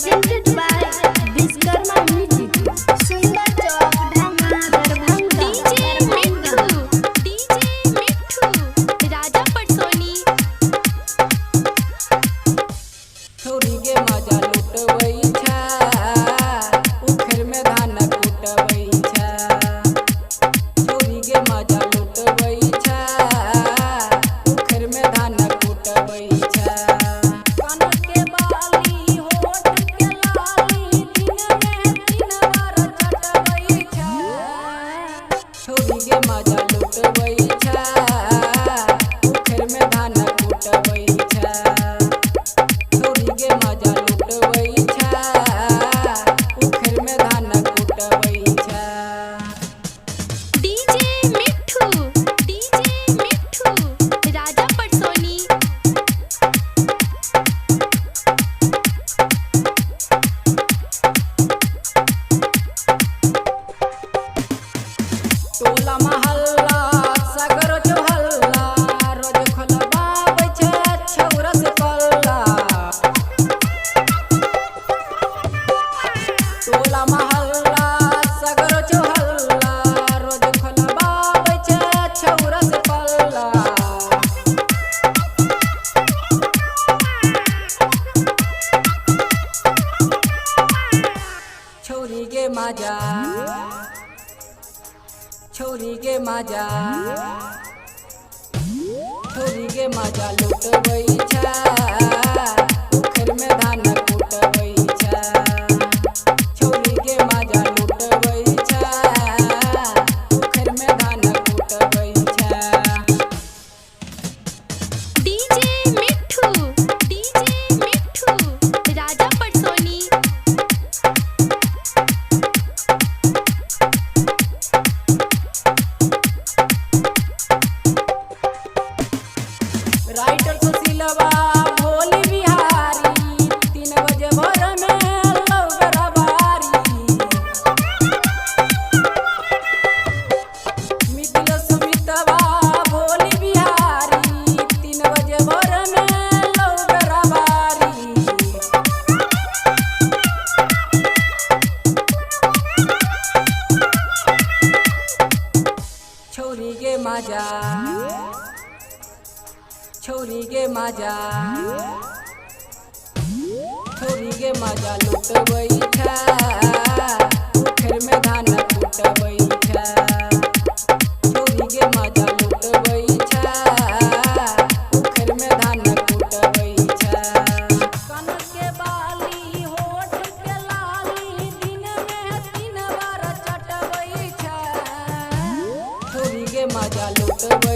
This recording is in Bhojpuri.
presented by Vishkarma Music. Sundar Chowk, Dhanga, Darbhanga. DJ Mithu, Raja Patsoni. छोरी के मजा लुटवई छा उखर में धान कुटवई छा छोरी के मजा लुटवई छा उखर में धान कुटवई छा कान के बाली होठ के लाली दिन में 3 बार चटवई छा छोरी के मजा लुटवई छा उखर में धान कुटवई छा छोरी के मजा लुटवई छा उखर में धान कुटवई छा DJ Mithu, Raja Patsoni. टोला महल्ला सगरो चौहल्ला रोज खोलबाबै छै छौरा से पल्ला टोला महल्ला सगरो चौहल्ला रोज खोलबाबै छै छौरा से पल्ला छोरी के मजा छोरी के मजा छोरी के मजा लुटवई छा उखर में धान कुटवई छा छोरी के मजा लुटवई छा उखर में धान कुटवई छा DJ Mithu, Raja Patsoni. Writer सुशीलवा भोली बिहारी 3 बजे भोर में लौगरा बारी मिथिलेश सुमितवा भोली बिहारी 3 बजे भोर में लौगरा बारी छोरी के मजा छोरी के मजा छोरी के मजा लुटवई छा उखर में धान कुटवई छा छोरी के मजा लुटवई छा उखर में धान कुटवई छा कान के बाली होठ के लाली दिन में 3 बार चटवई छा छोरी के मजा लुटवई